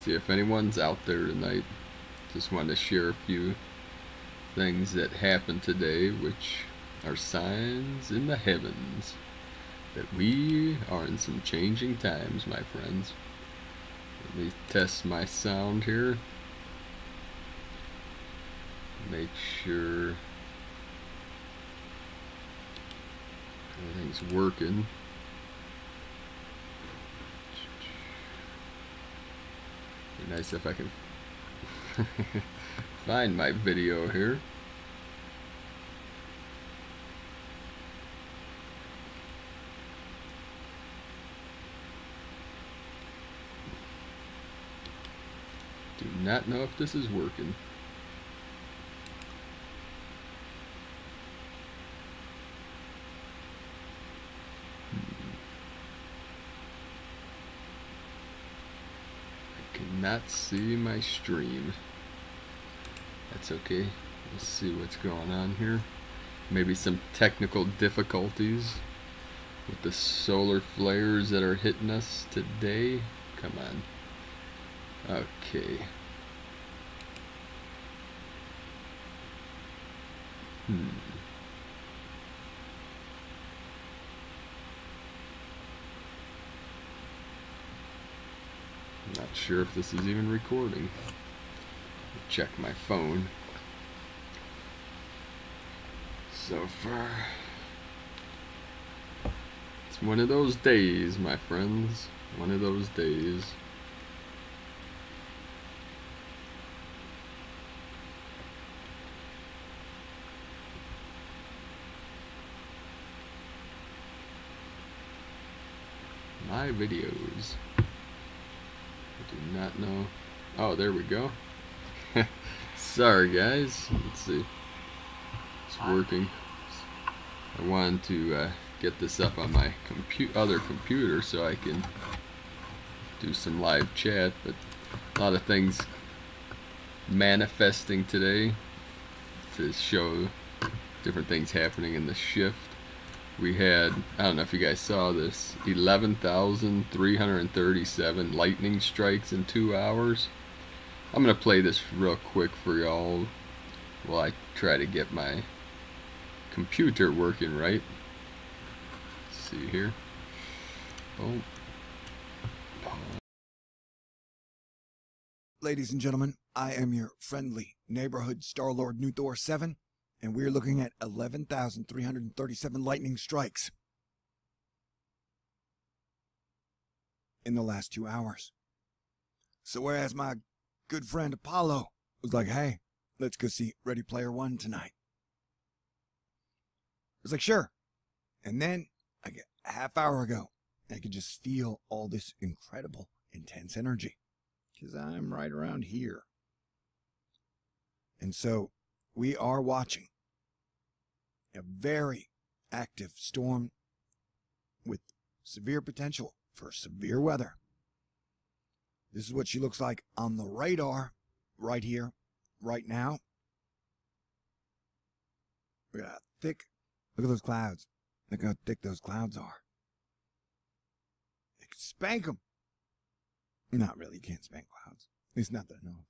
See if anyone's out there tonight. Just wanted to share a few things that happened today, which are signs in the heavens that we are in some changing times, my friends. Let me test my sound here. Make sure everything's working. Be nice if I can find my video here. Do not know if this is working. Not see my stream. That's okay. Let's see what's going on here. Maybe some technical difficulties with the solar flares that are hitting us today. Come on. Okay. Not sure if this is even recording. Check my phone. So far, it's one of those days, my friends. One of those days. My videos. Do not know. Oh, there we go. Sorry guys. Let's see. It's working. I wanted to get this up on my other computer so I can do some live chat, but a lot of things manifesting today to show different things happening in the shift. We had, I don't know if you guys saw this, 11,337 lightning strikes in 2 hours. I'm going to play this real quick for y'all while I try to get my computer working right. Let's see here. Oh. Ladies and gentlemen, I am your friendly neighborhood Star-Lord New Thor 7. And we're looking at 11,337 lightning strikes in the last 2 hours. So whereas my good friend Apollo was like, hey, let's go see Ready Player One tonight, I was like, sure. And then I get a half hour ago, I could just feel all this incredible, intense energy because I'm right around here. And so we are watching a very active storm with severe potential for severe weather. This is what she looks like on the radar right here, right now. Look at how thick. Look at those clouds. Look how thick those clouds are. You can spank them. Not really, you can't spank clouds. At least not that I know of.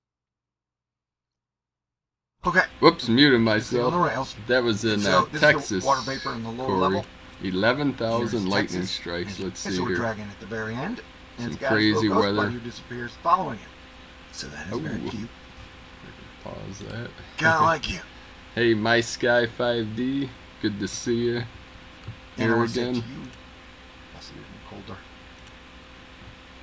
Okay. Whoops, muted myself. On the rails. That was in Texas. Water vapor in the lower level. 11,000 lightning strikes. Let's see so we're here. dragging at the very end. And Some crazy weather. Who disappears following it. So that is very cute. Pause that. Kinda like you. Hey, My Sky 5D. Good to see you here again. Plus it's even colder.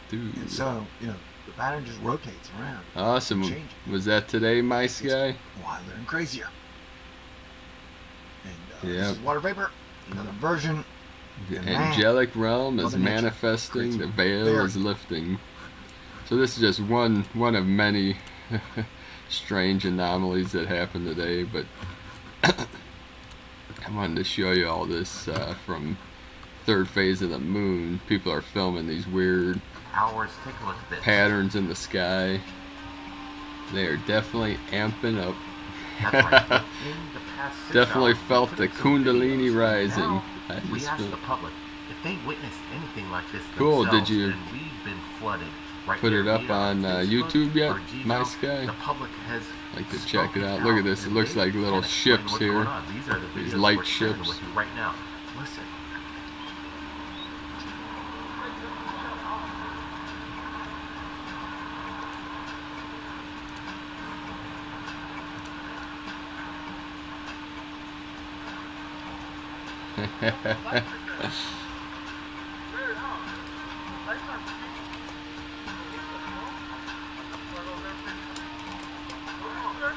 Dude. And so, you know, the pattern just rotates around. Awesome. Was that today, My Sky? It's wilder and crazier. And yeah. This is water vapor. Another version. The angelic realm is manifesting. The veil is lifting. So this is just one of many strange anomalies that happened today. But I wanted to show you all this from third phase of the moon. People are filming these weird patterns in the sky. They are definitely amping up. Definitely felt the Kundalini rising. We asked the public if they witnessed anything like this cool. themselves, Did you? and we've been flooded put it up on YouTube yet, My Sky? Like to check it out. Look at this. It looks like little ships here. These light ships. Right now. Listen.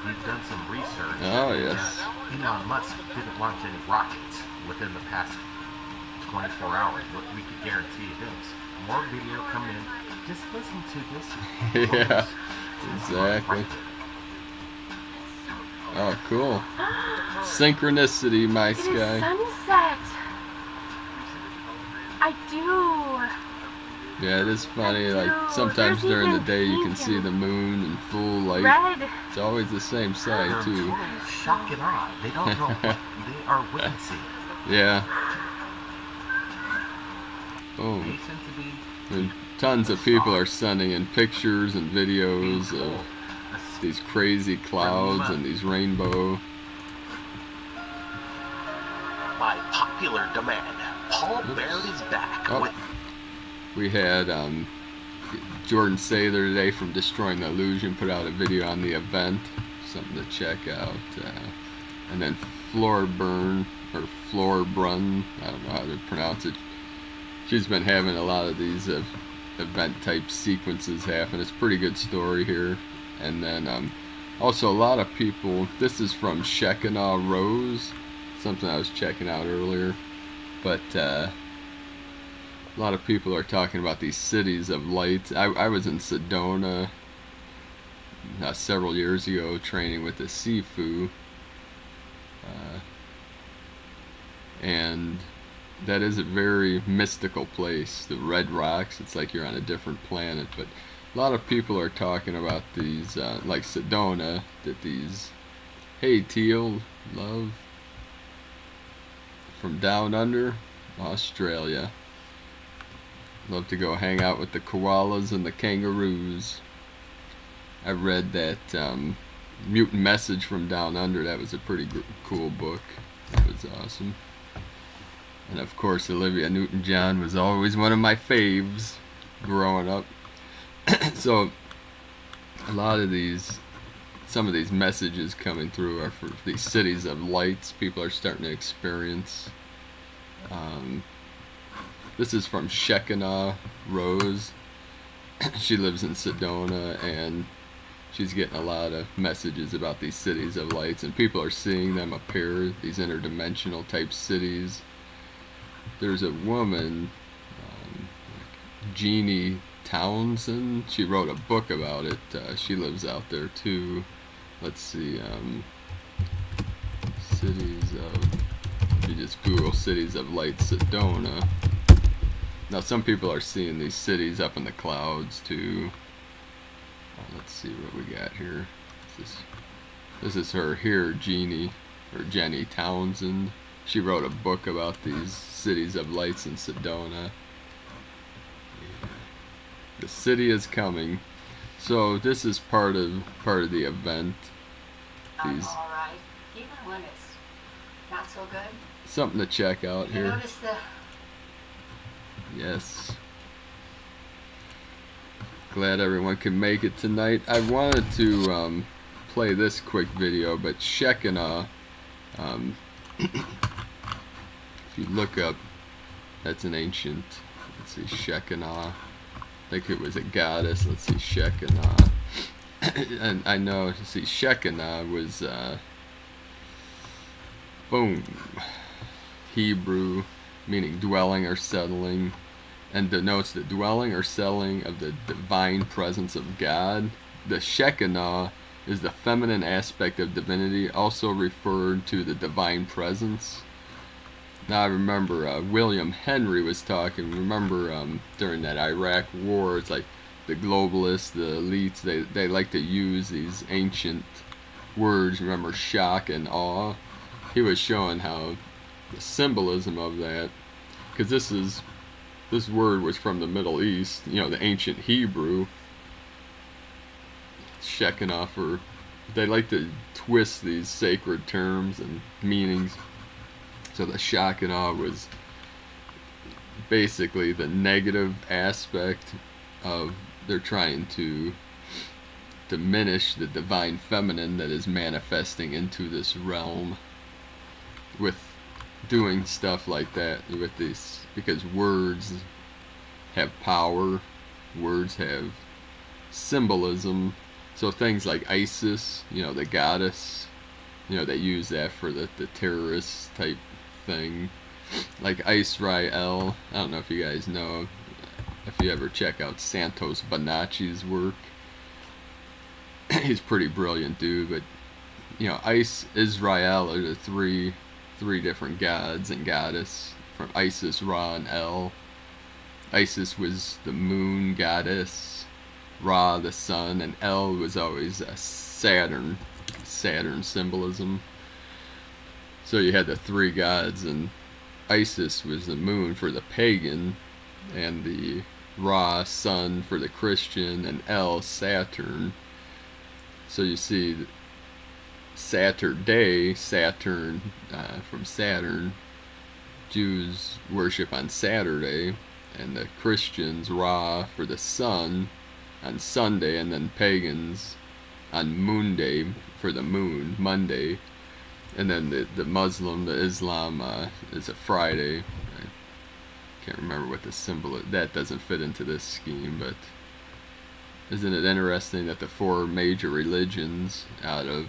We've done some research. Oh, yes. Elon Musk didn't launch any rockets within the past 24 hours, but we could guarantee you this. More video coming in. Just listen to this. Yeah, exactly. Oh, cool. Synchronicity, My Sky. Sunset. I do. Yeah, it is funny. Like sometimes during the day you can see the moon in full light. Red. It's always the same side too. Shock and awe. They don't know what they are witnessing. Yeah. They Boom. tend to be. And tons of people are sending in pictures and videos of these crazy clouds and these rainbow. By popular demand, Paul Baird is back with. We had Jordan Sather today from Destroying the Illusion put out a video on the event, something to check out. And then Florbrun, I don't know how to pronounce it. She's been having a lot of these event type sequences happen. It's a pretty good story here. And then also a lot of people, this is from Shekinah Rose, something I was checking out earlier. But a lot of people are talking about these cities of light. I was in Sedona several years ago training with the Sifu. And that is a very mystical place. The red rocks, it's like you're on a different planet. But a lot of people are talking about these, like Sedona, that these, hey Teal, love, from down under, Australia. Love to go hang out with the koalas and the kangaroos. I read that Mutant Message from Down Under. That was a pretty cool book. That was awesome. And of course, Olivia Newton-John was always one of my faves growing up. So a lot of these, some of these messages coming through are for these cities of lights people are starting to experience. This is from Shekinah Rose. She lives in Sedona, and she's getting a lot of messages about these cities of lights, and people are seeing them appear, these interdimensional type cities. There's a woman, Jeannie Townsend. She wrote a book about it. She lives out there too. Let's see, cities of, you just Google cities of light Sedona. Now some people are seeing these cities up in the clouds too. Let's see what we got here. This is her here, Jeannie, or Jenny Townsend. She wrote a book about these cities of lights in Sedona. Yeah. The city is coming. So this is part of the event. These All right, even when it's not so good. Something to check out here. Notice the. Yes. Glad everyone can make it tonight. I wanted to play this quick video, but Shekinah, if you look up, that's an ancient, let's see, Shekinah, I think it was a goddess, let's see, Shekinah, and I know, see, Shekinah was, boom, Hebrew, meaning dwelling or settling, and denotes the dwelling or settling of the divine presence of God. The Shekinah is the feminine aspect of divinity, also referred to the divine presence. Now I remember William Henry was talking, remember during that Iraq war, it's like the globalists, the elites, they like to use these ancient words, remember shock and awe. He was showing how the symbolism of that, because this is this word was from the Middle East, you know, the ancient Hebrew. Shekinah, or they like to twist these sacred terms and meanings. So the Shekinah was basically the negative aspect of, they're trying to diminish the divine feminine that is manifesting into this realm with doing stuff like that with these, because words have power, words have symbolism. So things like Isis, you know, the goddess, you know, they use that for the terrorist type thing. Like Israel, I don't know if you guys know, if you ever check out Santos Bonacci's work. He's a pretty brilliant dude, but, you know, Israel are the three different gods and goddess, from Isis, Ra, and El. Isis was the moon goddess, Ra the sun, and El was always a Saturn symbolism. So you had the three gods, and Isis was the moon for the pagan, and the Ra, sun, for the Christian, and El, Saturn. So you see Saturday, Saturn, from Saturn, Jews worship on Saturday, and the Christians, Ra, for the sun, on Sunday, and then pagans on Moonday for the moon, Monday, and then the Muslim, the Islam, is a Friday. I can't remember what the symbol is. That doesn't fit into this scheme, but isn't it interesting that the four major religions out of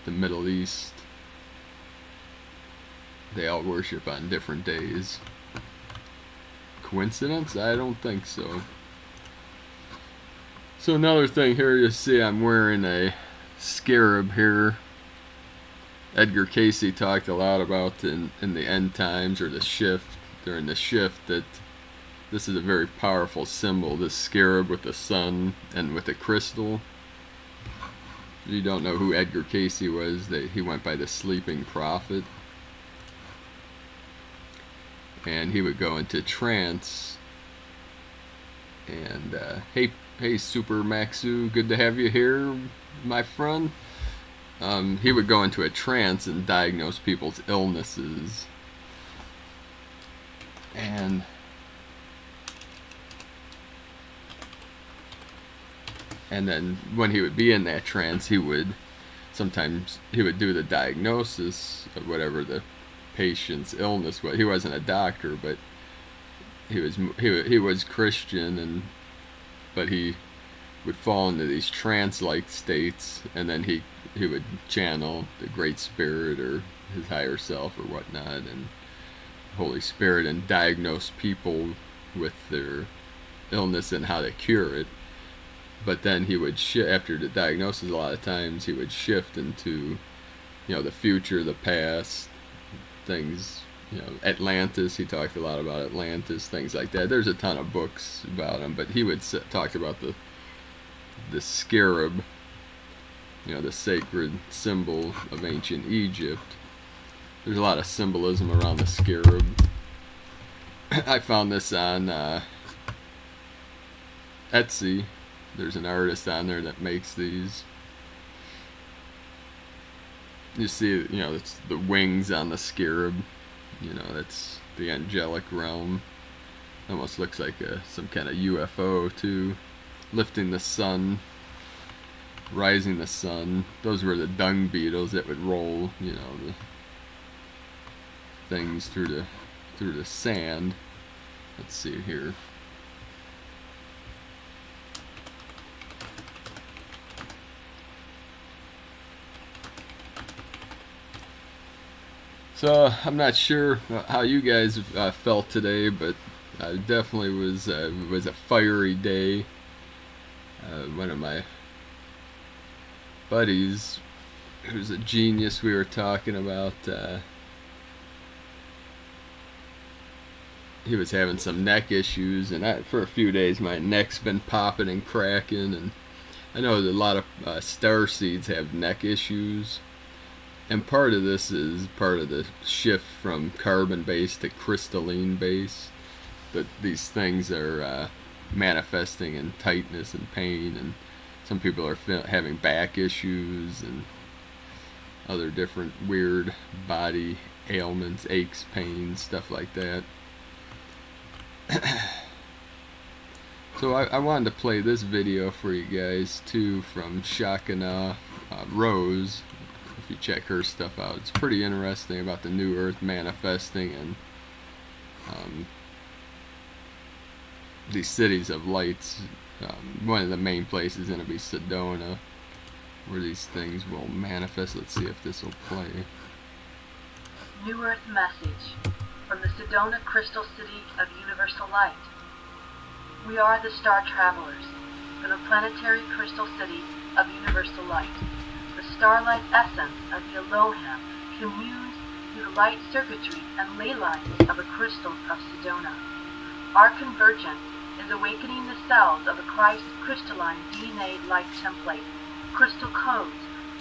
the Middle East, they all worship on different days? Coincidence? I don't think so. So another thing here, you see I'm wearing a Scarab here. Edgar Casey talked a lot about in the end times, or the shift, during the shift, that this is a very powerful symbol, this Scarab with the sun and with the crystal. If you don't know who Edgar Casey was, he went by the Sleeping Prophet. And he would go into trance, and hey Super Maxu, good to have you here, my friend. He would go into a trance and diagnose people's illnesses, and then when he would be in that trance, sometimes he would do the diagnosis of whatever the patient's illness was. He wasn't a doctor, but he was Christian, but he would fall into these trance-like states, and then he would channel the Great Spirit or his higher self or whatnot, and Holy Spirit, and diagnose people with their illness and how to cure it. But then he would after the diagnosis, a lot of times he would shift into, you know, the future, the past, things, you know, Atlantis. He talked a lot about Atlantis, things like that. There's a ton of books about him, but he would talk about the Scarab, you know, the sacred symbol of ancient Egypt. There's a lot of symbolism around the Scarab. I found this on Etsy. There's an artist on there that makes these. You see, you know, it's the wings on the Scarab. You know, that's the angelic realm. Almost looks like some kind of UFO too. Lifting the sun, rising the sun. Those were the dung beetles that would roll, you know, the things through the sand. Let's see here. So I'm not sure how you guys felt today, but it definitely was a fiery day. One of my buddies, who's a genius, we were talking about, he was having some neck issues, and for a few days my neck's been popping and cracking, and I know that a lot of star seeds have neck issues. And part of this is part of the shift from carbon base to crystalline base. That these things are manifesting in tightness and pain, and some people are having back issues and other different weird body ailments, aches, pains, stuff like that. So I wanted to play this video for you guys too, from Shakana Rose. If you check her stuff out, it's pretty interesting about the new earth manifesting, and these cities of lights. One of the main places is going to be Sedona, where these things will manifest. Let's see if this will play. New Earth message from the Sedona Crystal City of Universal Light. We are the Star Travelers from the planetary Crystal City of Universal Light. The starlight essence of the Elohim communes through the light circuitry and ley lines of the crystals of Sedona. Our convergence is awakening the cells of the Christ crystalline DNA light template, crystal codes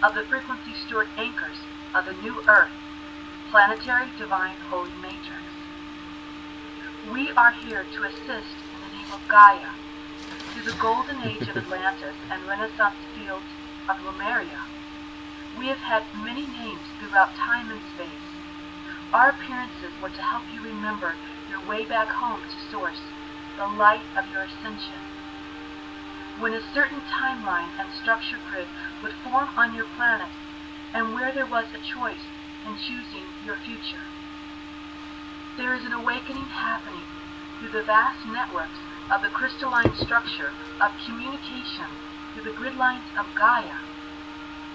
of the frequency stored anchors of the new earth, planetary divine holy matrix. We are here to assist in the name of Gaia through the golden age of Atlantis and Renaissance fields of Lemuria. We have had many names throughout time and space. Our appearances were to help you remember your way back home to Source, the light of your ascension. When a certain timeline and structure grid would form on your planet, and where there was a choice in choosing your future. There is an awakening happening through the vast networks of the crystalline structure of communication through the grid lines of Gaia.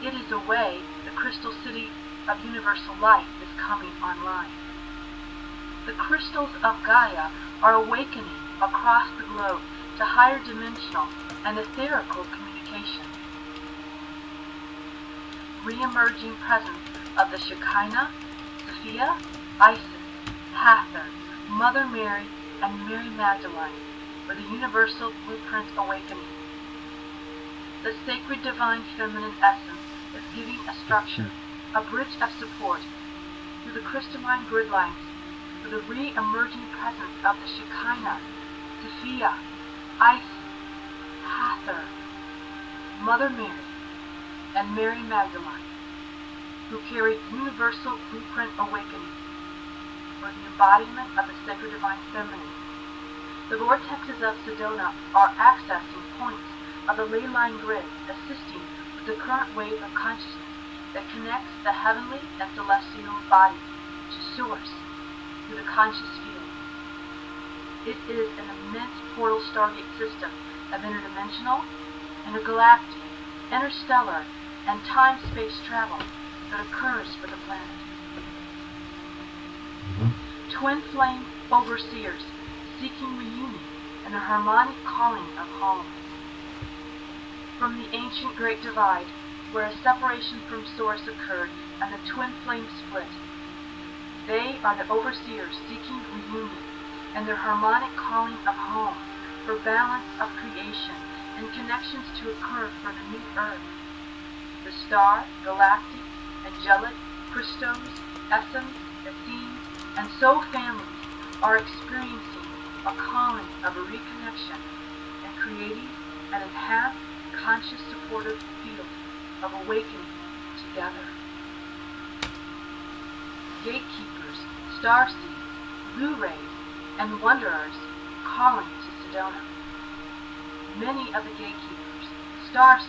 It is a way the Crystal City of Universal Light is coming online. The crystals of Gaia are awakening across the globe to higher dimensional and etherical communication. Re-emerging presence of the Shekinah, Sophia, Isis, Hathor, Mother Mary, and Mary Magdalene for the universal blueprint awakening. The sacred divine feminine essence is giving a structure, a bridge of support through the crystalline grid lines for the re-emerging presence of the Shekinah, Sophia, Isis, Hathor, Mother Mary, and Mary Magdalene, who carry universal blueprint awakening for the embodiment of the sacred divine feminine. The vortexes of Sedona are accessing points of the ley line grid, assisting with the current wave of consciousness that connects the heavenly and celestial bodies to Source through the conscious field. It is an immense portal stargate system of interdimensional, intergalactic, interstellar, and time-space travel that occurs for the planet. Twin flame overseers seeking reunion and a harmonic calling of home. From the ancient Great Divide, where a separation from Source occurred and the twin flames split, they are the overseers seeking reunion and their harmonic calling of home for balance of creation and connections to occur for the new earth. The star, galactic, angelic, Christos, Essence, Essenes, and so families are experiencing a calling of a reconnection and creating an enhanced, conscious, supportive field of awakening together. Gatekeepers, starseeds, blue rays, and wanderers calling to Sedona. Many of the gatekeepers, starseeds,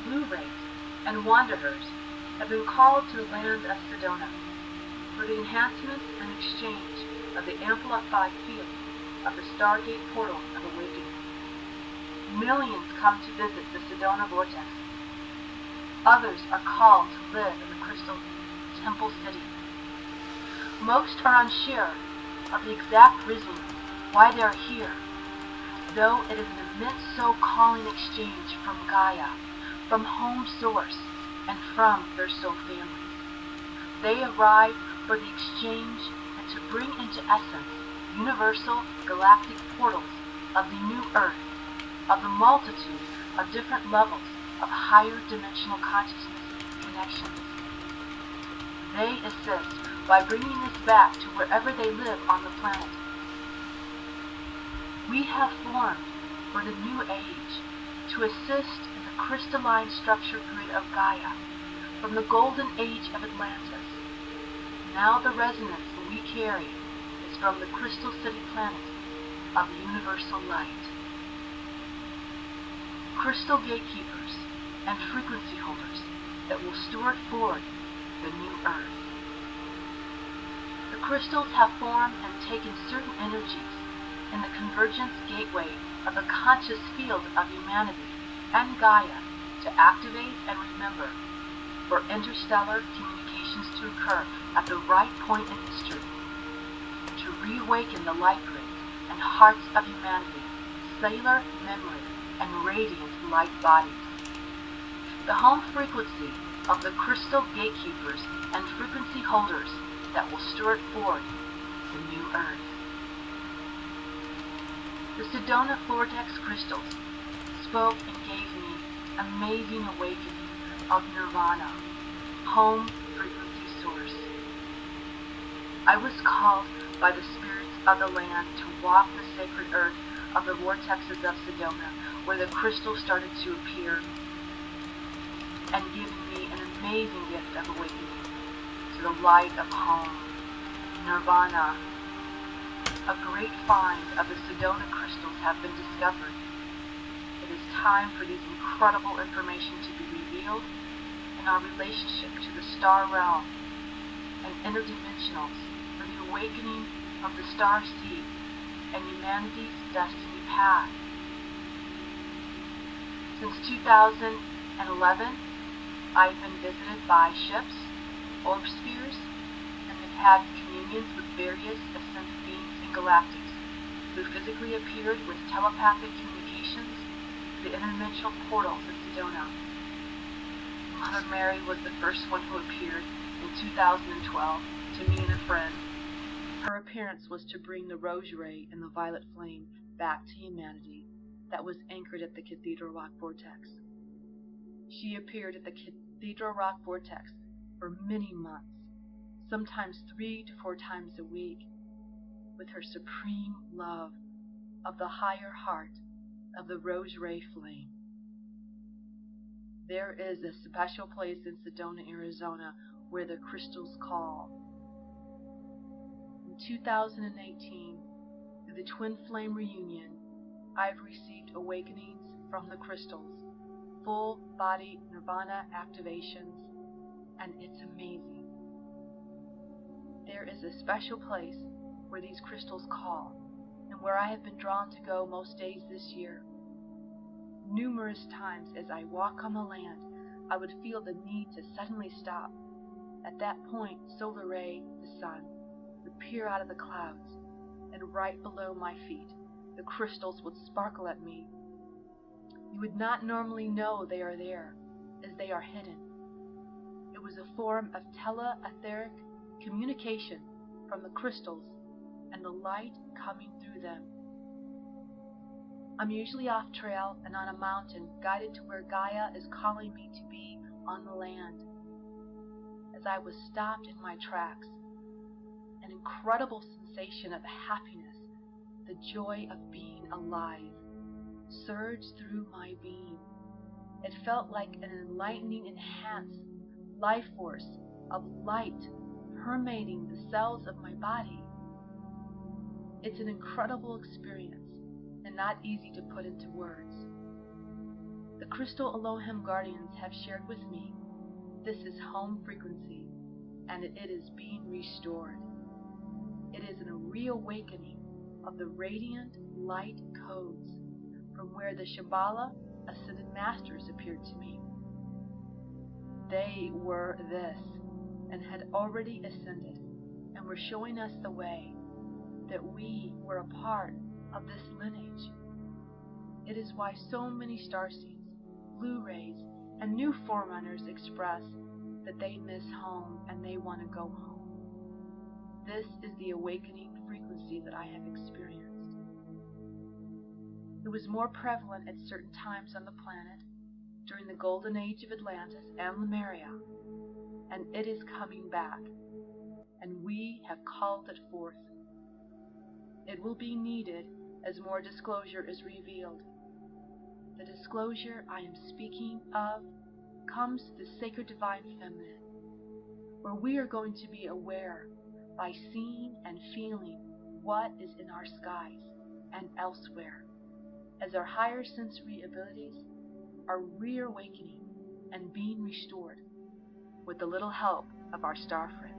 blue rays, and wanderers have been called to the land of Sedona for the enhancement and exchange of the amplified field of the Stargate portal of awakening. Millions come to visit the Sedona vortex. Others are called to live in the Crystal Temple City. Most are unsure of the exact reason why they are here, though it is an immense soul-calling exchange from Gaia, from home Source, and from their soul families. They arrive for the exchange and to bring into essence universal galactic portals of the new earth, of the multitude of different levels of higher dimensional consciousness connections. They assist by bringing us back to wherever they live on the planet. We have formed for the new age to assist in the crystalline structure grid of Gaia from the golden age of Atlantis. Now the resonance we carry is from the Crystal City planet of universal light. Crystal gatekeepers and frequency holders that will steward forward the new Earth. The crystals have formed and taken certain energies in the convergence gateway of the conscious field of humanity and Gaia to activate and remember for interstellar communications to occur at the right point in history, to reawaken the light grids and hearts of humanity, cellular memory, and radiant light bodies. The home frequency of the crystal gatekeepers and frequency holders that will steward forward the new Earth. The Sedona vortex crystals spoke and gave me amazing awakening of nirvana, home frequency source. I was called by the spirits of the land to walk the sacred earth of the vortexes of Sedona, where the crystals started to appear, and giving me an amazing gift of awakening to the light of home, nirvana. A great find of the Sedona crystals have been discovered. It is time for these incredible information to be revealed in our relationship to the star realm and interdimensionals for the awakening of the star seed and humanity's destiny path. Since 2011, I've been visited by ships, orb spheres, and have had communions with various ascended beings in galactics who physically appeared with telepathic communications to the interdimensional portals of Sedona. Mother Mary was the first one who appeared in 2012 to me and a friend. Her appearance was to bring the rosary and the violet flame back to humanity that was anchored at the Cathedral Rock Vortex. She appeared at the Cathedral Rock Vortex for many months, sometimes 3 to 4 times a week, with her supreme love of the higher heart of the rosary flame. There is a special place in Sedona, Arizona, where the crystals call. In 2018, through the Twin Flame Reunion, I've received awakenings from the crystals, full body nirvana activations, and it's amazing. There is a special place where these crystals call, and where I have been drawn to go most days this year. Numerous times as I walk on the land, I would feel the need to suddenly stop. At that point, Solar Ray, the sun, would peer out of the clouds, and right below my feet, the crystals would sparkle at me. You would not normally know they are there, as they are hidden. It was a form of tele-etheric communication from the crystals and the light coming through them. I'm usually off trail and on a mountain, guided to where Gaia is calling me to be on the land. As I was stopped in my tracks, an incredible sensation of happiness, the joy of being alive, surged through my being. It felt like an enlightening, enhanced life force of light permeating the cells of my body. It's an incredible experience and not easy to put into words. The Crystal Elohim Guardians have shared with me this is home frequency, and it is being restored. It is a reawakening of the radiant light codes from where the Shambhala Ascended Masters appeared to me. They were this, and had already ascended, and were showing us the way, that we were a part of this lineage. It is why so many starseeds, Blu-rays, and new forerunners express that they miss home and they want to go home. This is the awakening frequency that I have experienced. It was more prevalent at certain times on the planet during the golden age of Atlantis and Lemuria. and it is coming back, and we have called it forth. It will be needed as more disclosure is revealed. The disclosure I am speaking of comes to the sacred divine feminine, where we are going to be aware by seeing and feeling what is in our skies and elsewhere, as our higher sensory abilities are reawakening and being restored with the little help of our star friends.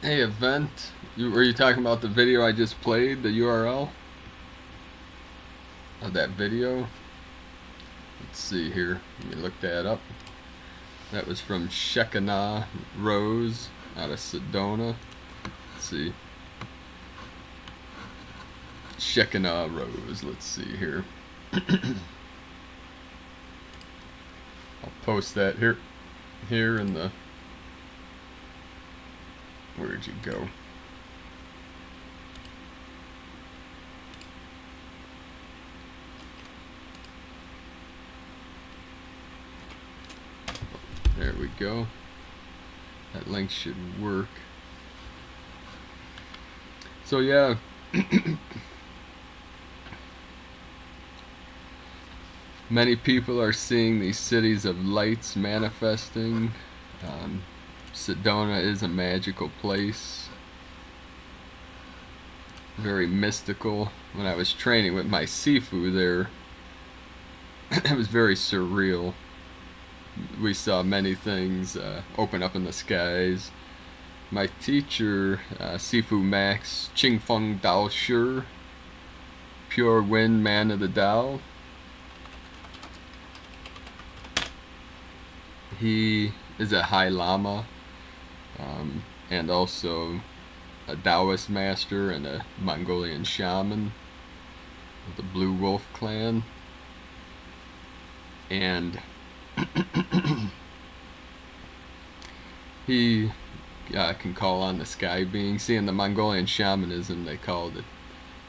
Hey, event. Were you talking about the video I just played, the URL of that video? Let's see here. Let me look that up. That was from Shekinah Rose out of Sedona. Let's see. Shekinah Rose. Let's see here. I'll post that here in the... Where'd you go? There we go. That link should work. So yeah. Many people are seeing these cities of lights manifesting. Sedona is a magical place, very mystical. When I was training with my Sifu there, it was very surreal. We saw many things open up in the skies. My teacher, Sifu Max Ching Feng Dao Shi, pure wind man of the Tao, he is a High Lama. And also a Taoist master and a Mongolian shaman of the Blue Wolf clan. And he can call on the sky beings. See, in the Mongolian shamanism, they call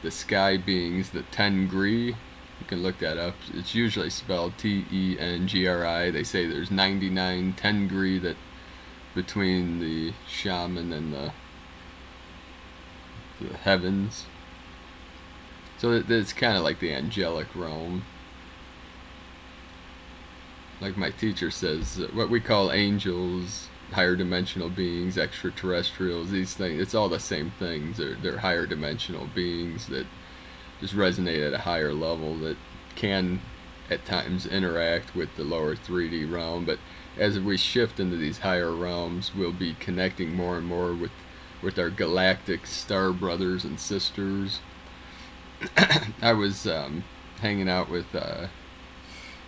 the sky beings the Tengri. You can look that up. It's usually spelled Tengri. They say there's 99 Tengri that between the shaman and the heavens. So it's kind of like the angelic realm. Like my teacher says, what we call angels, higher dimensional beings, extraterrestrials, these things, it's all the same things. They're higher dimensional beings that just resonate at a higher level, that can at times interact with the lower 3D realm. But as we shift into these higher realms, we'll be connecting more and more with our galactic star brothers and sisters. I was hanging out with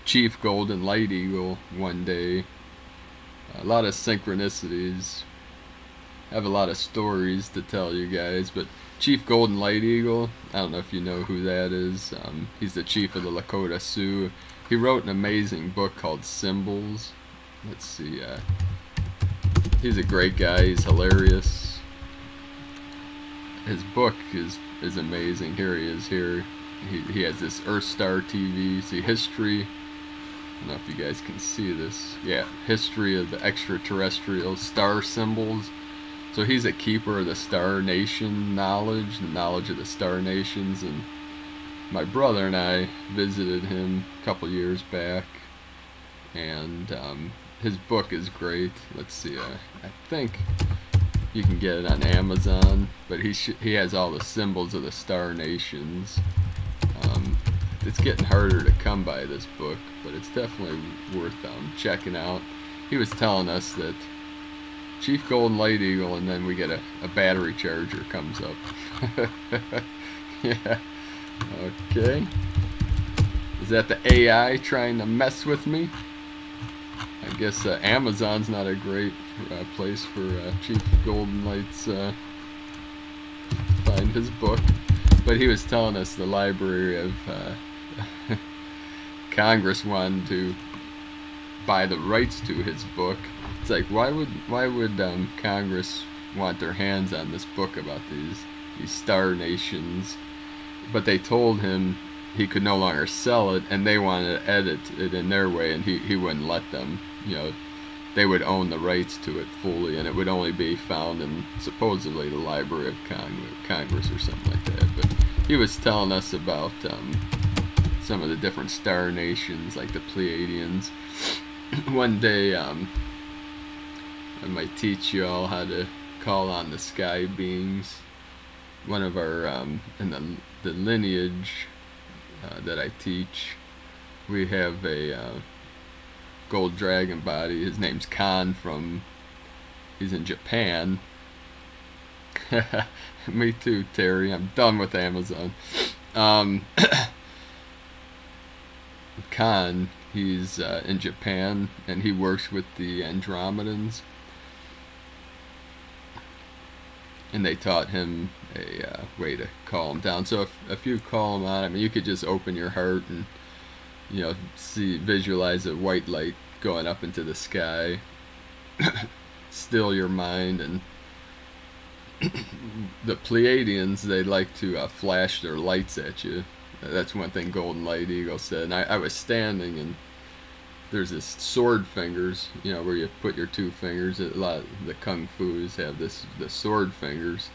Chief Golden Light Eagle one day. A lot of synchronicities. I have a lot of stories to tell you guys, but Chief Golden Light Eagle, I don't know if you know who that is. He's the chief of the Lakota Sioux. He wrote an amazing book called Symbols. Let's see, he's a great guy, he's hilarious. His book is amazing. Here he is here. He has this Earth Star TV, see, history. I don't know if you guys can see this. Yeah, history of the extraterrestrial star symbols. So he's a keeper of the Star Nation knowledge, the knowledge of the Star Nations, and my brother and I visited him a couple years back, and his book is great. Let's see, I think you can get it on Amazon, but he has all the symbols of the star nations. It's getting harder to come by, this book, but it's definitely worth checking out. He was telling us that Chief Golden Light Eagle, and then we get a battery charger comes up. Yeah. Okay. Is that the AI trying to mess with me? I guess Amazon's not a great place for Chief Golden Light's find his book. But he was telling us the Library of Congress wanted to buy the rights to his book. It's like, why would Congress want their hands on this book about these star nations? But they told him he could no longer sell it, and they wanted to edit it in their way, and he wouldn't let them. You know, they would own the rights to it fully, and it would only be found in supposedly the Library of Congress or something like that. But he was telling us about some of the different star nations, like the Pleiadians. One day, I might teach you all how to call on the sky beings. One of our, in the lineage that I teach, we have a gold dragon body. His name's Khan he's in Japan. Me too, Terry. I'm done with Amazon. Khan, he's in Japan, and he works with the Andromedans. And they taught him a way to call him down. So if you call him on, I mean, you could just open your heart and, you know, visualize a white light going up into the sky, still your mind. And the Pleiadians, they like to flash their lights at you. That's one thing Golden Light Eagle said. And I was standing, and there's this sword fingers, you know, where you put your two fingers. A lot of the kung fu's have the sword fingers.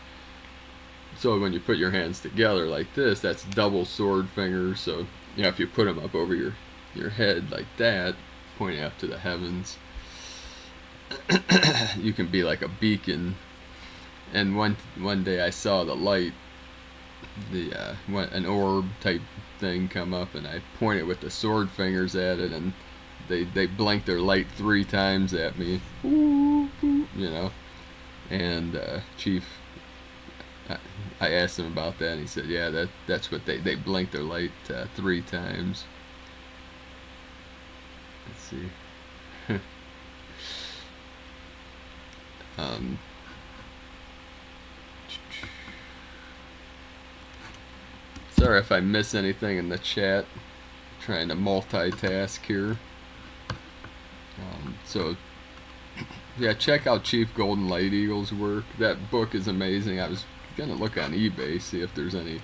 So when you put your hands together like this, that's double sword fingers. So, you know, if you put them up over your head like that, pointing up to the heavens, you can be like a beacon. And one day I saw the light, an orb type thing come up, and I pointed with the sword fingers at it, and they blinked their light 3 times at me, you know. And Chief, I asked him about that, and he said, yeah, that's what they blinked their light 3 times. Let's see. Sorry if I miss anything in the chat. I'm trying to multitask here. So, yeah, check out Chief Golden Light Eagle's work. That book is amazing. I was gonna look on eBay, see if there's any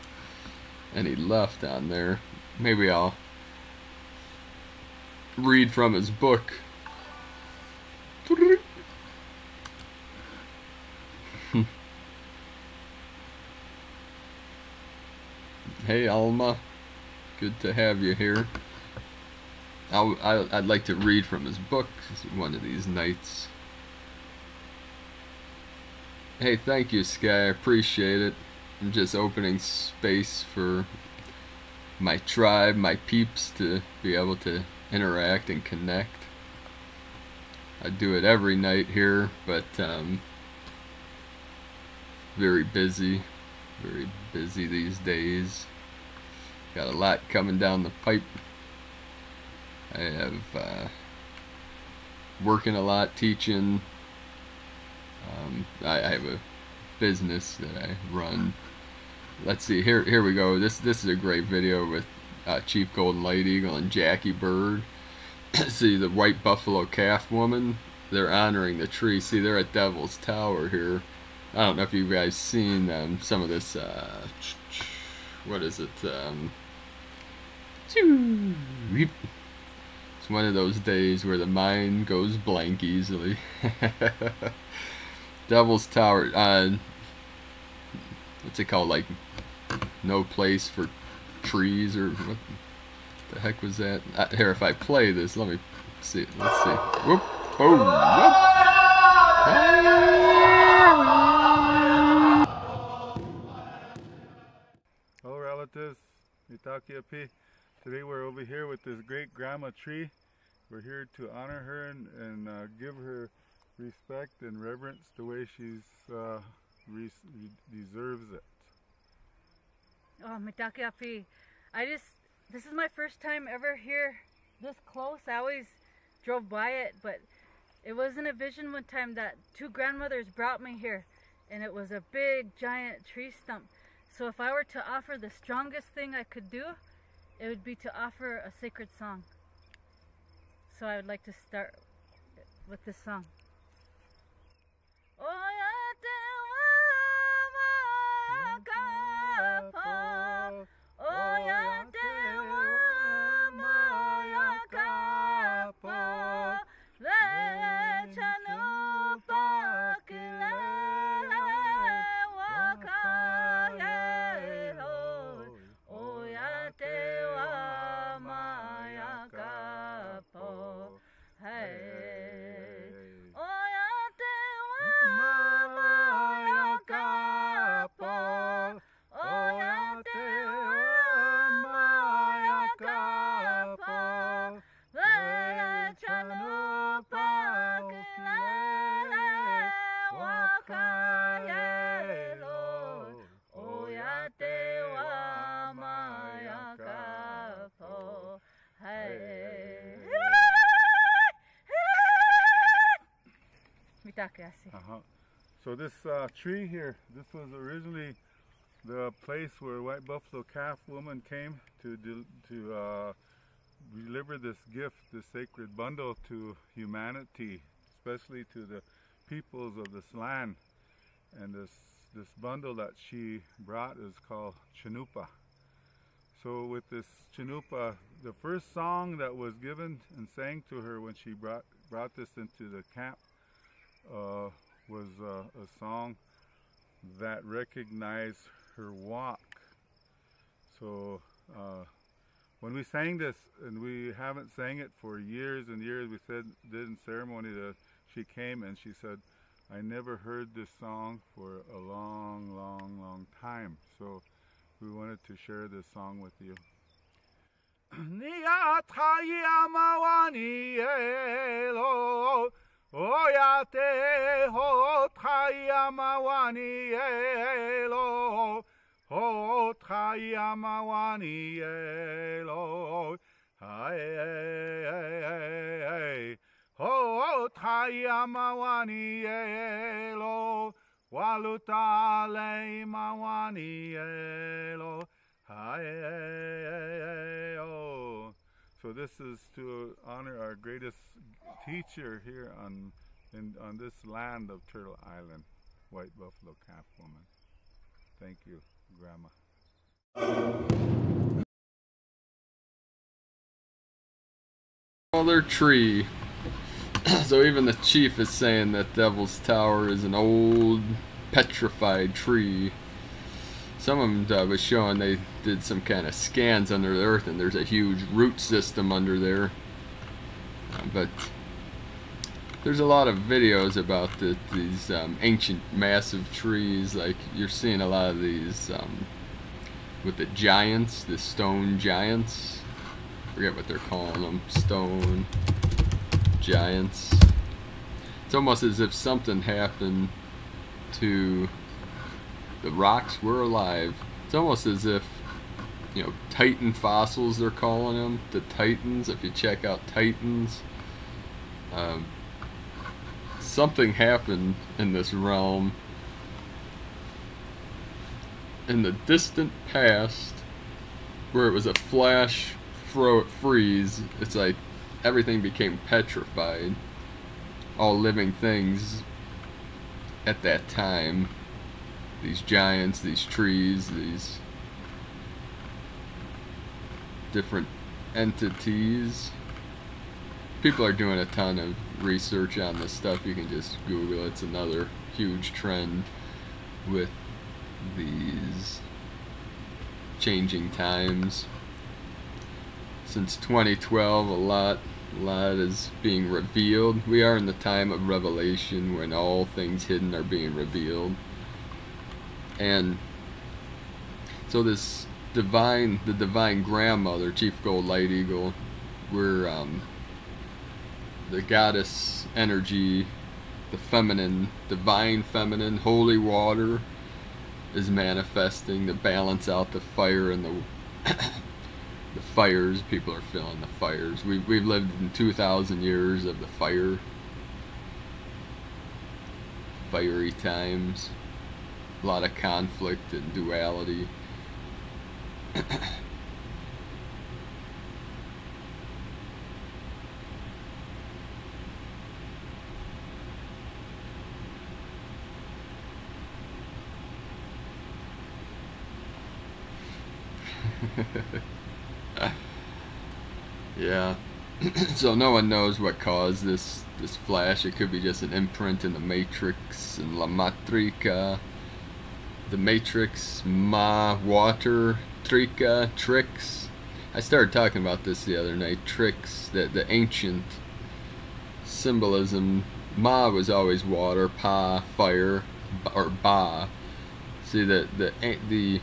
left on there. Maybe I'll read from his book. Hey Alma, good to have you here. I'd like to read from his book one of these nights. Hey, thank you, Sky. I appreciate it. I'm just opening space for my tribe, my peeps, to be able to interact and connect. I do it every night here, but very busy these days. Got a lot coming down the pipe. I have working a lot, teaching. I have a business that I run. Let's see, here we go. This is a great video with Chief Golden Light Eagle and Jackie Bird. See the white buffalo calf woman? They're honoring the tree. See, they're at Devil's Tower here. I don't know if you guys seen some of this. What is it? It's one of those days where the mind goes blank easily. Devil's Tower. What's it called? Like, no place for trees, or what the heck was that? Here, if I play this, let me see. Let's see. Whoop! Oh! Whoop! Hello relatives, Mitakiapi. Today we're over here with this great grandma tree. We're here to honor her and give her respect and reverence the way she's deserves it. Oh, Mitakiapi. This is my first time ever here this close. I always drove by it, but it was in a vision one time that two grandmothers brought me here, and it was a big giant tree stump. So if I were to offer the strongest thing I could do, it would be to offer a sacred song. So I would like to start with this song. So this tree here, this was originally the place where White Buffalo Calf woman came to deliver this gift, this sacred bundle to humanity, especially to the peoples of this land. And this bundle that she brought is called Chanupa. So with this Chanupa, the first song that was given and sang to her when she brought this into the camp was a song that recognized her walk. So when we sang this, and we haven't sang it for years and years, we did in ceremony that she came and she said, I never heard this song for a long, long, long time. So we wanted to share this song with you. Oyate ho trayamawani elo, ho trayamawani elo, hey, ho trayamawani elo, waluta le mawani elo, hey. So this is to honor our greatest teacher here on this land of Turtle Island, White Buffalo Calf woman. Thank you, Grandma. Another tree. So even the chief is saying that Devil's Tower is an old petrified tree. Some of them was showing they did some kind of scans under the earth, and there's a huge root system under there. But there's a lot of videos about these ancient massive trees. Like you're seeing a lot of these with the giants, the stone giants. I forget what they're calling them, stone giants. It's almost as if something happened to the rocks were alive. It's almost as if, you know, Titan fossils, they're calling them, the Titans. If you check out Titans, something happened in this realm in the distant past where it was a flash freeze. It's like everything became petrified, all living things at that time. These giants, these trees, these different entities. People are doing a ton of research on this stuff. You can just Google it. It's another huge trend with these changing times. Since 2012, a lot is being revealed. We are in the time of revelation when all things hidden are being revealed. And so this the divine grandmother, Chief Gold Light Eagle, we're the goddess energy, the feminine, divine feminine, holy water is manifesting to balance out the fire and the fires. People are feeling the fires. We've lived in 2,000 years of the fiery times. A lot of conflict and duality. Yeah. So no one knows what caused this flash. It could be just an imprint in the matrix and la matrica. The matrix, water, trica, tricks. I started talking about this the other night. Tricks, the ancient symbolism. Ma was always water, pa, fire, or ba. See the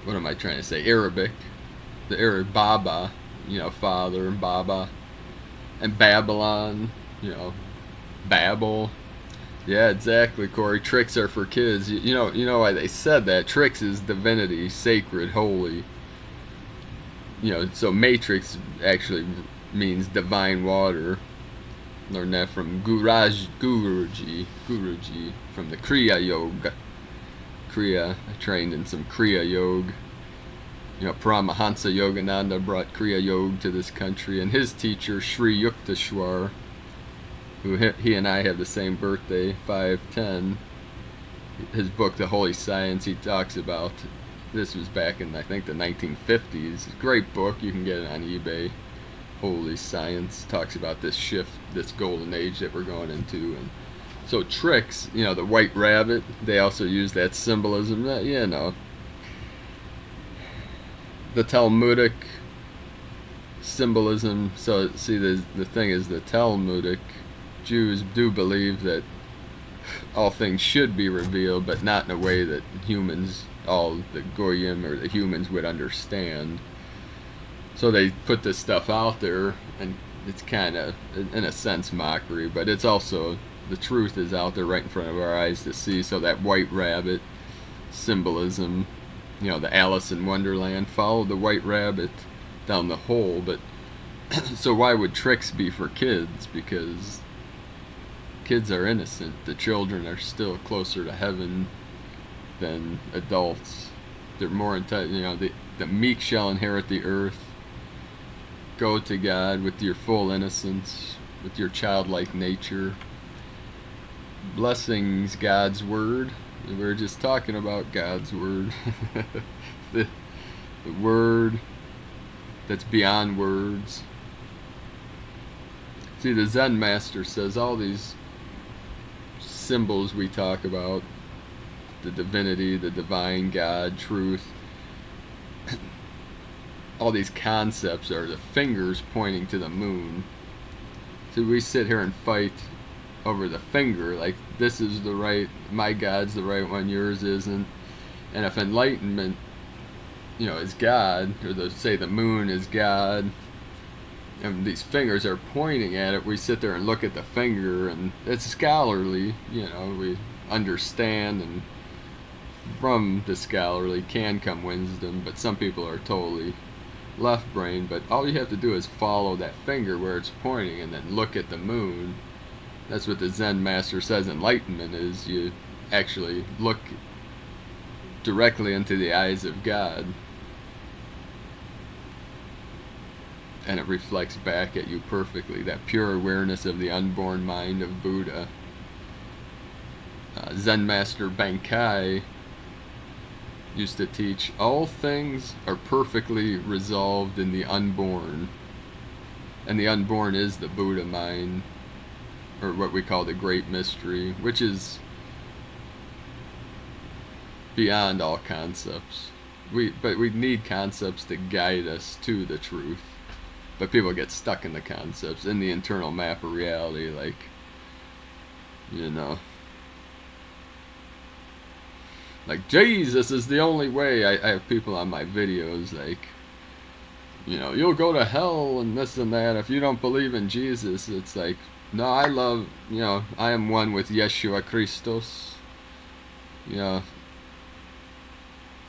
what am I trying to say? Arabic. The Arab Baba, father, Baba. And Babylon, Babel. Yeah, exactly, Corey. Tricks are for kids. You know why they said that. Tricks is divinity, sacred, holy. So matrix actually means divine water. Learned that from Guruji, from the Kriya Yoga. Kriya, I trained in some Kriya Yoga. Paramahansa Yogananda brought Kriya Yoga to this country, and his teacher, Sri Yukteswar, who he and I have the same birthday, 5/10. His book, The Holy Science, he talks about, this was back in, I think, the 1950s. Great book, you can get it on eBay. Holy Science talks about this shift, this golden age that we're going into. And so tricks, the white rabbit, they also use that symbolism, the Talmudic symbolism. So see, the thing is, the Talmudic Jews do believe that all things should be revealed, but not in a way that humans, all the Goyim or the humans, would understand. So they put this stuff out there, and it's kind of, in a sense, mockery, but it's also, the truth is out there right in front of our eyes to see. So that white rabbit symbolism, the Alice in Wonderland, follow the white rabbit down the hole. But so why would tricks be for kids? Because kids are innocent. The children are still closer to heaven than adults. They're more intelligent. The meek shall inherit the earth. Go to God with your full innocence, with your childlike nature. Blessings, God's word. We were just talking about God's word. the word that's beyond words. See, the Zen master says all these symbols we talk about, the divinity, the divine, God, truth, all these concepts are the fingers pointing to the moon. So we sit here and fight over the finger, like this is the right, my God's the right one, yours isn't. And if enlightenment, is God, or say the moon is God, and these fingers are pointing at it, we sit there and look at the finger, and it's scholarly, we understand, and from the scholarly can come wisdom, but some people are totally left brain. But all you have to do is follow that finger where it's pointing and then look at the moon. That's what the Zen master says enlightenment is. You actually look directly into the eyes of God, and it reflects back at you perfectly, that pure awareness of the unborn mind of Buddha. Zen master Bankai used to teach, all things are perfectly resolved in the unborn, and the unborn is the Buddha mind, or what we call the great mystery, which is beyond all concepts. But we need concepts to guide us to the truth. But people get stuck in the concepts, in the internal map of reality, like, you know, like Jesus is the only way. I have people on my videos like, you know, you'll go to hell and this and that if you don't believe in Jesus. It's like, no, I love, you know, I am one with Yeshua Christos. You know,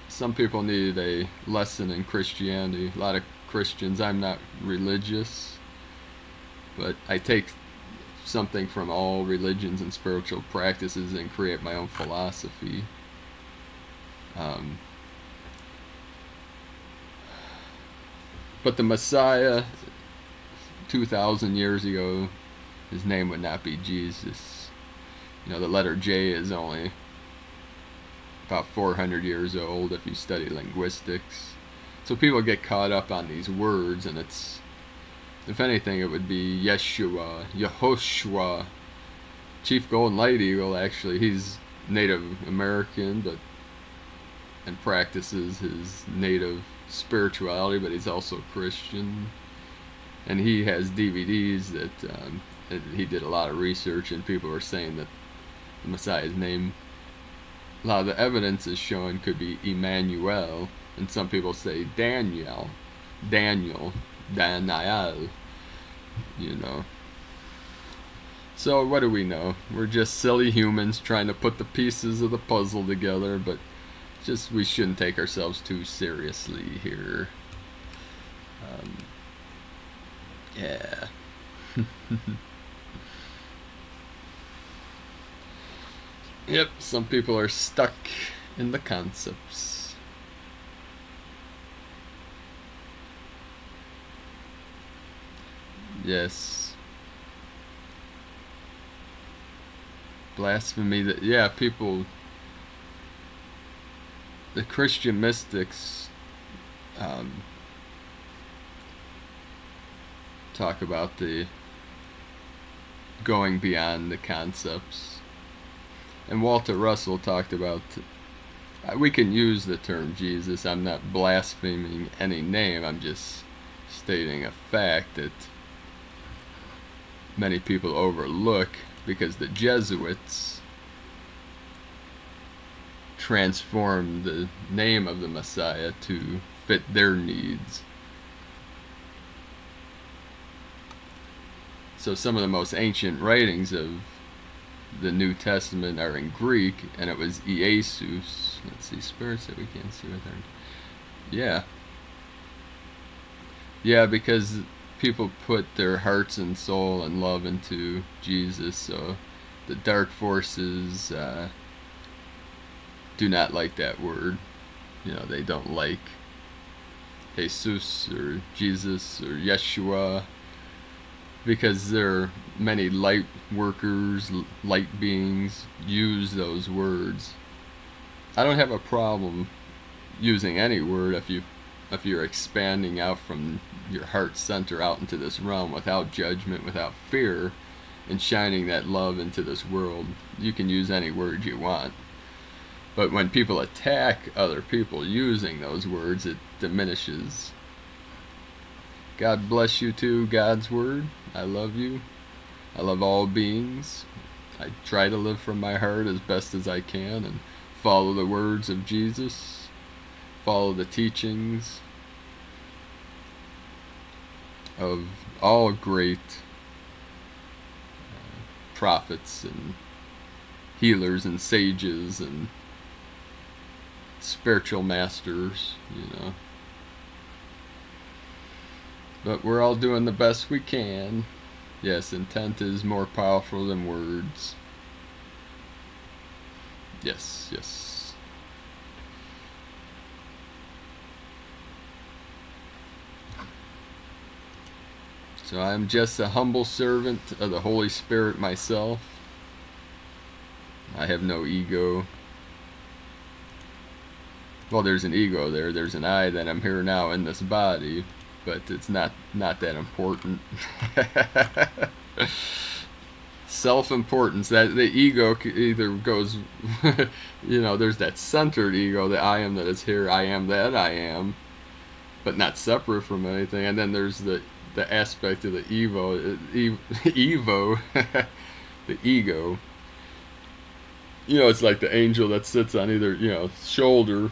some people need a lesson in Christianity. A lot of Christians, I'm not religious, but I take something from all religions and spiritual practices and create my own philosophy. But the Messiah, 2,000 years ago, his name would not be Jesus. You know, the letter J is only about 400 years old if you study linguistics. So people get caught up on these words, and it's, if anything, it would be Yeshua, Yehoshua. Chief Golden Light Eagle, actually, he's Native American, but and practices his native spirituality, but he's also Christian. And he has DVDs that he did a lot of research, and people are saying that the Messiah's name, a lot of the evidence is showing, could be Emmanuel, and some people say Daniel, Daniel, you know. So what do we know? We're just silly humans trying to put the pieces of the puzzle together, but just we shouldn't take ourselves too seriously here. Yeah. Yep, some people are stuck in the concepts. Yes. Blasphemy, that, yeah, people, the Christian mystics talk about the going beyond the concepts. And Walter Russell talked about, we can use the term Jesus. I'm not blaspheming any name. I'm just stating a fact that many people overlook, because the Jesuits transformed the name of the Messiah to fit their needs. So some of the most ancient writings of the New Testament are in Greek, and it was Iesus. Let's see, spirits that we can't see with our... Yeah. Yeah, because people put their hearts and soul and love into Jesus, so the dark forces do not like that word. You know, they don't like Jesus or Jesus or Yeshua, because there are many light workers, light beings use those words. I don't have a problem using any word if you're expanding out from your heart center out into this realm without judgment, without fear, and shining that love into this world. You can use any word you want. But when people attack other people using those words, it diminishes. God bless you too, God's word. I love you. I love all beings. I try to live from my heart as best as I can and follow the words of Jesus, follow the teachings of all great prophets and healers and sages and spiritual masters, you know. But we're all doing the best we can. Yes, intent is more powerful than words. Yes, yes. So I'm just a humble servant of the Holy Spirit myself. I have no ego. Well, there's an ego there. There's an I that I'm here now in this body. But it's not that important. self-importance, that the ego either goes, you know, there's that centered ego, the I am that is here, I am that I am, but not separate from anything. And then there's the aspect of the Evo, the ego. You know, it's like the angel that sits on either, you know, shoulder.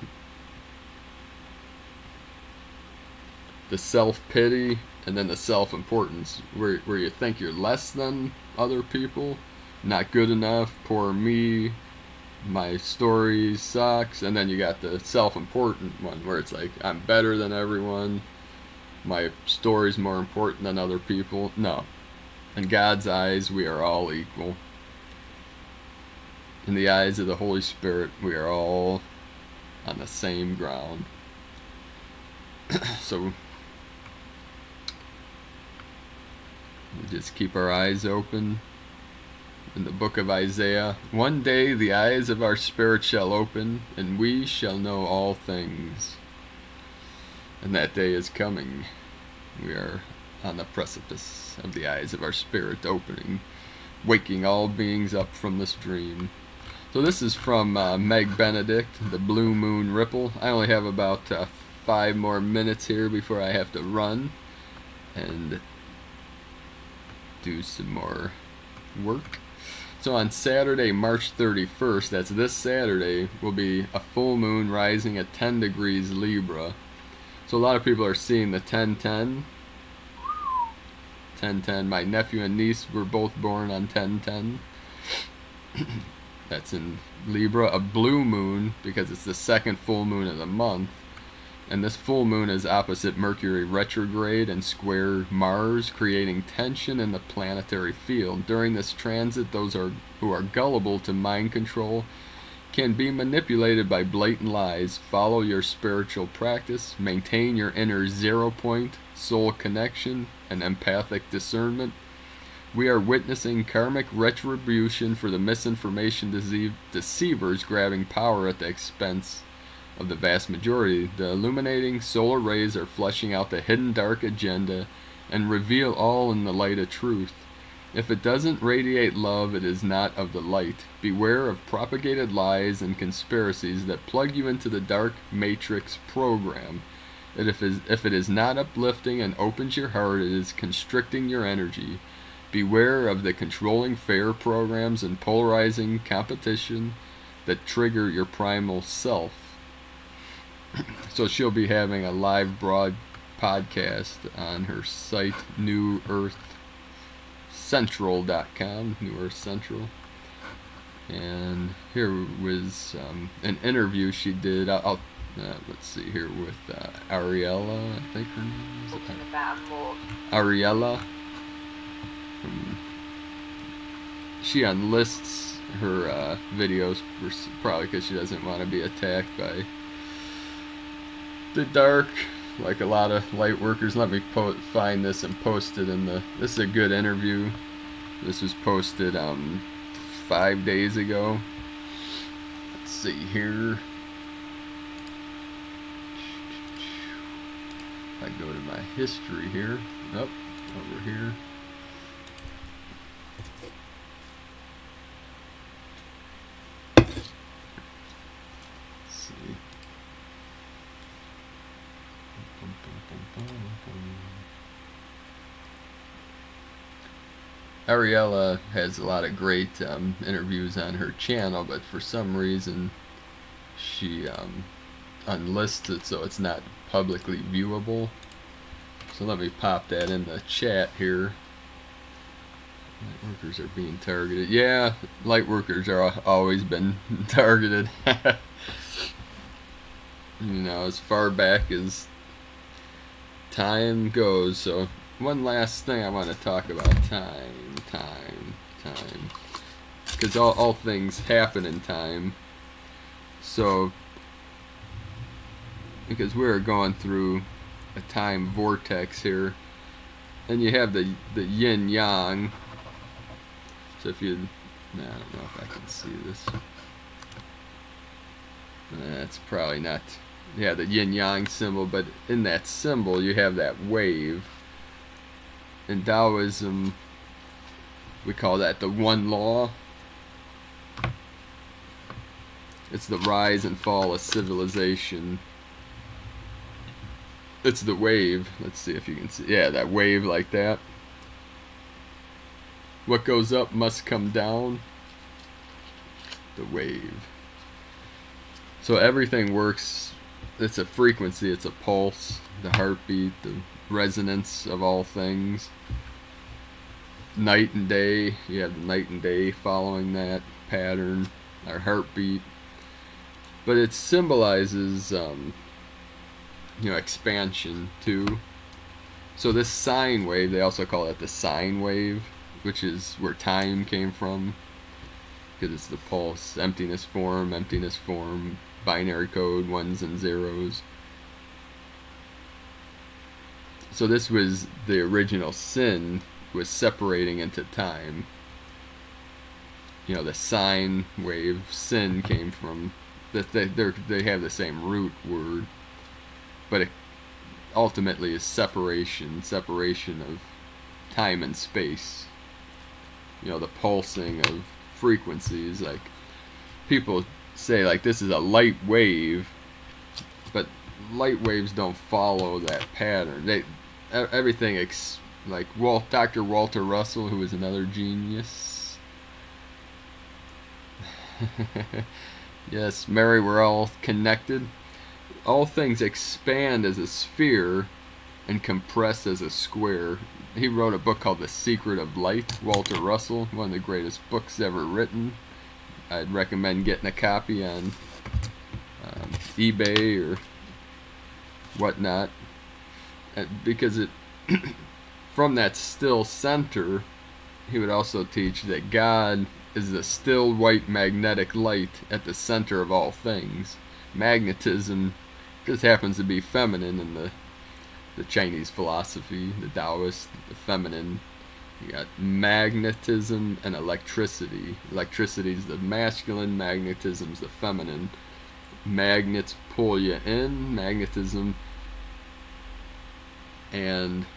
The self-pity, and then the self-importance, where you think you're less than other people, not good enough, poor me, my story sucks. And then you got the self-important one, where it's like, I'm better than everyone, my story's more important than other people. No. In God's eyes, we are all equal. In the eyes of the Holy Spirit, we are all on the same ground. So we just keep our eyes open. In the book of Isaiah, one day the eyes of our spirit shall open, and we shall know all things. And that day is coming. We are on the precipice of the eyes of our spirit opening, waking all beings up from this dream. So this is from Meg Benedict, The Blue Moon Ripple. I only have about 5 more minutes here before I have to run and do some more work. So on Saturday, March 31st, that's this Saturday, will be a full moon rising at 10 degrees Libra. So a lot of people are seeing the 10-10. 10-10. My nephew and niece were both born on 10-10. That's in Libra. A blue moon, because it's the second full moon of the month. And this full moon is opposite Mercury retrograde and square Mars, creating tension in the planetary field. During this transit, those who are gullible to mind control can be manipulated by blatant lies. Follow your spiritual practice, maintain your inner 0 point, soul connection, and empathic discernment. We are witnessing karmic retribution for the misinformation deceivers grabbing power at the expense of the vast majority. The illuminating solar rays are fleshing out the hidden dark agenda and reveal all in the light of truth. If it doesn't radiate love, it is not of the light. Beware of propagated lies and conspiracies that plug you into the dark matrix program. If it is not uplifting and opens your heart, it is constricting your energy. Beware of the controlling fair programs and polarizing competition that trigger your primal self. So she'll be having a live broad podcast on her site, newearthcentral.com, New Earth Central. And here was an interview she did. Let's see here with Ariella, I think her name is. Ariella. She unlists her videos probably because she doesn't want to be attacked by the dark, like a lot of light workers. Let me find this and post it in the. This is a good interview. This was posted 5 days ago. Let's see here. I go to my history here. Up over here. Ariella has a lot of great interviews on her channel, but for some reason she unlists it so it's not publicly viewable. So let me pop that in the chat here. Light workers are being targeted. Yeah, light workers are always been targeted. You know, as far back as time goes. So one last thing I want to talk about. Time. Because all things happen in time. So, because we're going through a time vortex here. And you have the yin yang. So if you, I don't know if I can see this. That's probably not, yeah, the yin yang symbol, but in that symbol you have that wave. In Taoism, We call that the one law. It's the rise and fall of civilization. It's the wave. Let's see if you can see. Yeah, that wave like that. What goes up must come down. The wave. So everything works. It's a frequency. It's a pulse. The heartbeat. The resonance of all things. Night and day. You have the night and day following that pattern. Our heartbeat. But it symbolizes, you know, expansion too. So this sine wave, they also call it the sine wave, which is where time came from, because it's the pulse, emptiness form, binary code, ones and zeros. So this was the original sin, was separating into time. You know, the sine wave, sin came from, that they have the same root word, but it ultimately is separation of time and space. You know, the pulsing of frequencies. Like, people say, like, this is a light wave, but light waves don't follow that pattern. Everything, like Dr. Walter Russell, who is another genius. Yes, Mary, we're all connected. All things expand as a sphere and compress as a square. He wrote a book called The Secret of Light, Walter Russell, one of the greatest books ever written. I'd recommend getting a copy on eBay or whatnot, because it from that still center, he would also teach that God is the still white magnetic light at the center of all things. Magnetism just happens to be feminine in the Chinese philosophy, the Taoist, the feminine. You got magnetism and electricity. Electricity is the masculine, magnetism is the feminine. Magnets pull you in, magnetism, and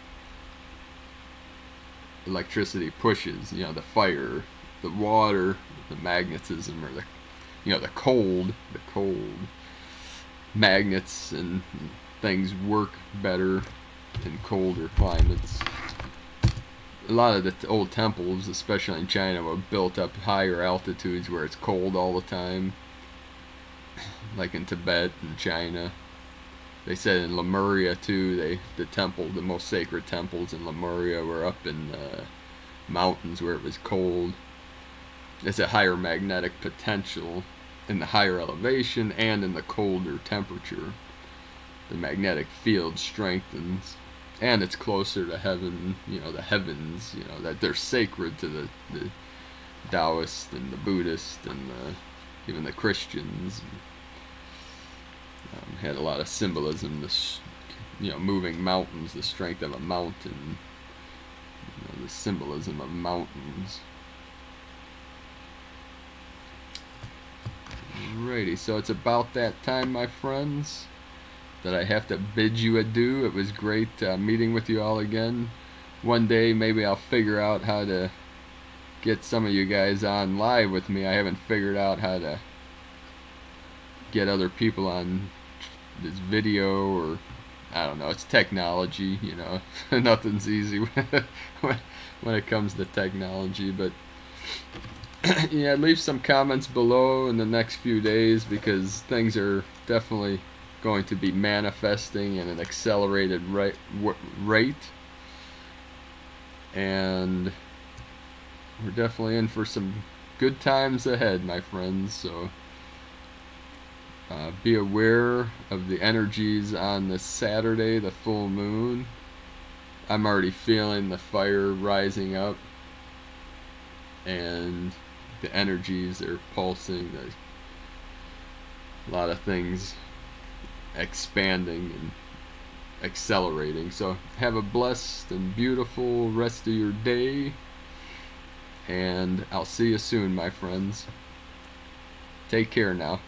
electricity pushes. You know, the fire, the water, the magnetism, or the cold magnets and things work better in colder climates. A lot of the old temples, especially in China, were built up higher altitudes where it's cold all the time, like in Tibet and China. They said in Lemuria too, the most sacred temples in Lemuria were up in mountains where it was cold. It's a higher magnetic potential in the higher elevation and in the colder temperature. The magnetic field strengthens, and it's closer to heaven, you know, the heavens, you know, that they're sacred to the Taoists and the Buddhists and even the Christians. Had a lot of symbolism, this, you know, moving mountains, the strength of a mountain, you know, the symbolism of mountains. Alrighty, so it's about that time, my friends, that I have to bid you adieu. It was great meeting with you all again. One day maybe I'll figure out how to get some of you guys on live with me. I haven't figured out how to get other people on this video, or I don't know, it's technology, you know. Nothing's easy when it comes to technology, but yeah, leave some comments below in the next few days, because things are definitely going to be manifesting in an accelerated rate, and we're definitely in for some good times ahead, my friends. So be aware of the energies on this Saturday, the full moon. I'm already feeling the fire rising up, and the energies are pulsing. There's a lot of things expanding and accelerating. So have a blessed and beautiful rest of your day, and I'll see you soon, my friends. Take care now.